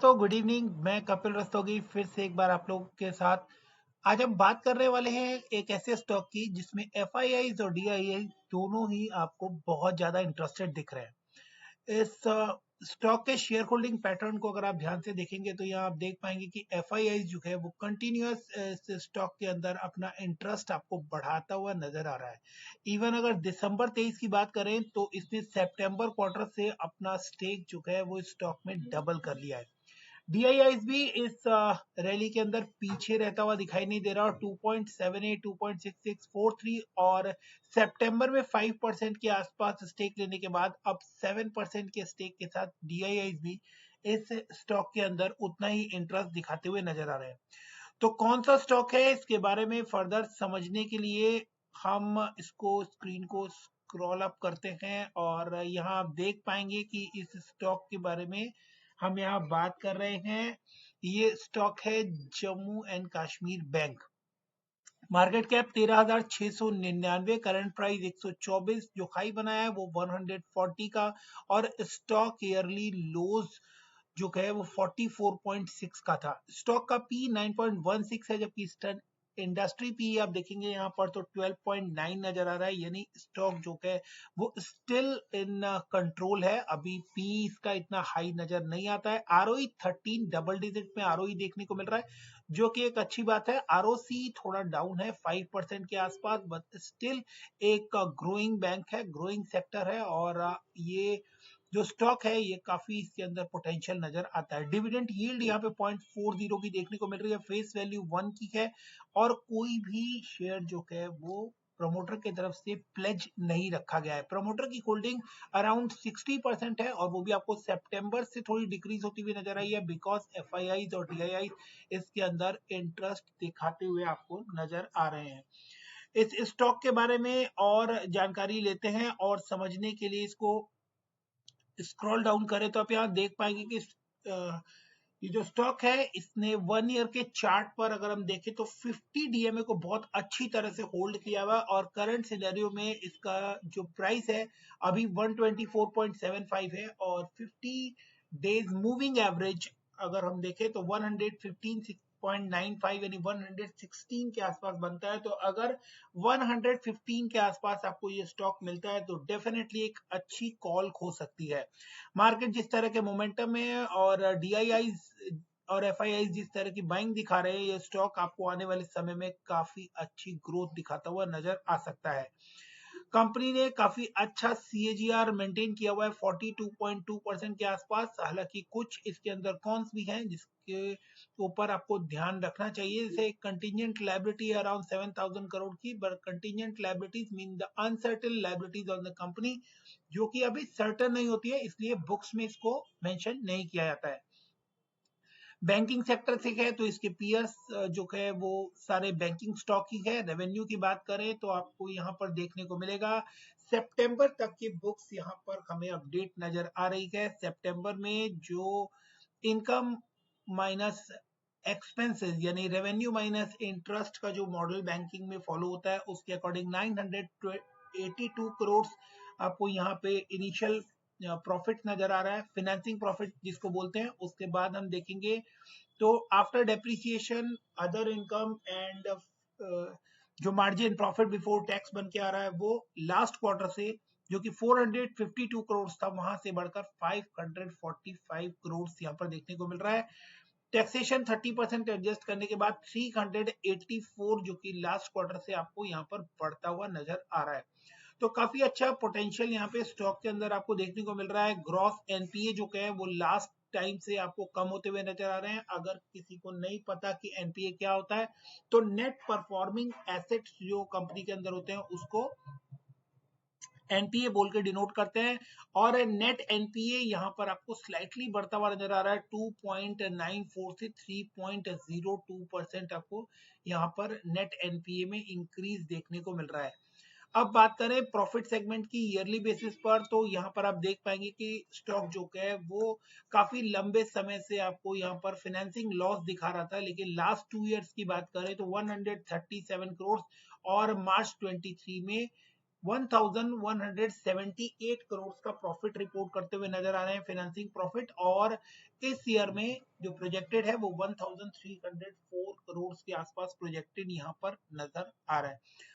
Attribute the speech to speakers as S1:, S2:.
S1: तो good evening. मैं कपिल रस्तोगी फिर से एक बार आप लोगों के साथ। आज हम बात करने वाले हैं एक ऐसे स्टॉक की जिसमें एफआईआईज और डीआईआई दोनों ही आपको बहुत ज्यादा इंटरेस्टेड दिख रहे हैं। इस स्टॉक के शेयर होल्डिंग पैटर्न को अगर आप ध्यान से देखेंगे तो यहाँ आप देख पाएंगे कि एफआईआईज जो है वो कंटिन्यूअस स्टॉक के अंदर अपना इंटरेस्ट आपको बढ़ाता हुआ नजर आ रहा है। इवन अगर दिसंबर 23 की बात करें तो इसने सितंबर क्वार्टर से अपना स्टेक जो है वो स्टॉक में डबल कर लिया है। डीआईआईज भी इस रैली के अंदर पीछे रहता हुआ दिखाई नहीं दे रहा और 2.78, 2.6643 और सितंबर में 5% के आसपास स्टेक लेने के बाद अब 7% के स्टेक के साथ डीआईआईज भी इस स्टॉक के अंदर उतना ही इंटरेस्ट दिखाते हुए नजर आ रहे हैं। तो कौन सा स्टॉक है इसके बारे में फर्दर समझने के लिए हम इसको स्क्रीन को स्क्रॉल अप करते हैं और यहाँ आप देख पाएंगे कि इस स्टॉक के बारे में हम यहाँ बात कर रहे हैं। ये स्टॉक है Jammu and Kashmir bank. Market cap 13,699, current price 124, जो हाई बनाया है वो 140 का और स्टॉक ईयरली लोज जो है वो 44.6 का था। स्टॉक का पी 9.16 है, जबकि इंडस्ट्री पी आप देखेंगे यहाँ पर तो 12.9 नजर आ रहा है, यानी स्टॉक जो है वो स्टिल इन कंट्रोल है। अभी पी इसका इतना हाई नजर नहीं आता है। आरओई 13 डबल डिजिट में आरओई देखने को मिल रहा है, जो कि एक अच्छी बात है। आरओसी थोड़ा डाउन है 5% के आसपास, बट स्टिल एक ग्रोइंग बैंक है, ग्रोइंग सेक्टर है और ये जो स्टॉक है ये काफी इसके अंदर पोटेंशियल नजर आता है। डिविडेंड यील्ड यहाँ पे 0.40 की देखने को मिल रही है, फेस वैल्यू 1 की है और कोई भी शेयर जो है वो प्रमोटर की तरफ से प्लेज नहीं रखा गया है। प्रमोटर की होल्डिंग अराउंड 60% है और वो भी आपको सितंबर से थोड़ी डिक्रीज होती हुई नजर आई है, बिकॉज एफआईआई और डीआईआई इसके अंदर इंटरेस्ट दिखाते हुए आपको नजर आ रहे हैं। इस स्टॉक के बारे में और जानकारी लेते हैं और समझने के लिए इसको स्क्रॉल डाउन करें तो आप यहाँ देख पाएंगे कि ये जो स्टॉक है इसने 1 ईयर के चार्ट पर अगर हम देखें तो 50 डीएमए को बहुत अच्छी तरह से होल्ड किया हुआ और करंट सिनेरियो में इसका जो प्राइस है अभी 124.75 है और 50 डेज मूविंग एवरेज अगर हम देखें तो 115.95 यानी 116 के आसपास बनता है। तो अगर 115 के आसपास आपको ये स्टॉक मिलता है तो डेफिनेटली एक अच्छी कॉल हो सकती है। मार्केट जिस तरह के मोमेंटम में और डीआईआई और एफआईआई जिस तरह की बाइंग दिखा रहे हैं, ये स्टॉक आपको आने वाले समय में काफी अच्छी ग्रोथ दिखाता हुआ नजर आ सकता है। कंपनी ने काफी अच्छा सीएजीआर मेंटेन किया हुआ है 42.2% के आसपास। हालांकि कुछ इसके अंदर कॉन्स भी हैं जिसके ऊपर आपको ध्यान रखना चाहिए, जैसे कंटिजेंट लायबिलिटी अराउंड 7,000 करोड़ की, but contingent liabilities mean the uncertain liabilities on the company, जो कि अभी सर्टन नहीं होती है, इसलिए बुक्स में इसको मेंशन नहीं किया जाता है। बैंकिंग सेक्टर से है तो इसके पीयर्स जो है वो सारे बैंकिंग स्टॉक ही है। रेवेन्यू की बात करें तो आपको यहाँ पर देखने को मिलेगा सितंबर तक की बुक्स यहाँ पर हमें अपडेट नजर आ रही है। सितंबर में जो इनकम माइनस एक्सपेंसेस यानी रेवेन्यू माइनस इंटरेस्ट का जो मॉडल बैंकिंग में फॉलो होता है उसके अकॉर्डिंग 982 करोड़ आपको यहाँ पे इनिशियल प्रॉफिट नजर आ रहा है, फाइनेंसिंग प्रॉफिट जिसको बोलते हैं। उसके बाद हम देखेंगे तो after depreciation other income and जो मार्जिन प्रॉफिट बिफोर टैक्स बन के आ रहा है वो लास्ट क्वार्टर से जो कि 452 करोड़ था वहां से बढ़कर 545 करोड़ यहाँ पर देखने को मिल रहा है। टैक्सेशन 30% एडजस्ट करने के बाद 384 जो कि लास्ट क्वार्टर से आपको यहाँ पर बढ़ता हुआ नजर आ रहा है। तो काफी अच्छा पोटेंशियल यहाँ पे स्टॉक के अंदर आपको देखने को मिल रहा है। ग्रॉस एनपीए जो है वो लास्ट टाइम से आपको कम होते हुए नजर आ रहे हैं। अगर किसी को नहीं पता कि एनपीए क्या होता है तो नेट परफॉर्मिंग एसेट्स जो कंपनी के अंदर होते हैं उसको एनपीए बोल के डिनोट करते हैं और नेट एनपीए यहाँ पर आपको स्लाइटली बढ़ता हुआ नजर आ रहा है। 2.94 से 3.02% आपको यहाँ पर नेट एनपीए में इंक्रीज देखने को मिल रहा है। अब बात करें प्रॉफिट सेगमेंट की ईयरली बेसिस पर तो यहाँ पर आप देख पाएंगे कि स्टॉक जो है वो काफी लंबे समय से आपको यहाँ पर फाइनेंसिंग लॉस दिखा रहा था, लेकिन लास्ट 2 इयर्स की बात करें तो 137 करोड़ और मार्च 23 में 1178 करोड़ का प्रॉफिट रिपोर्ट करते हुए नजर आ रहे हैं, फाइनेंसिंग प्रॉफिट। और इस ईयर में जो प्रोजेक्टेड है वो 1304 करोड़ के आसपास प्रोजेक्टेड यहाँ पर नजर आ रहा है।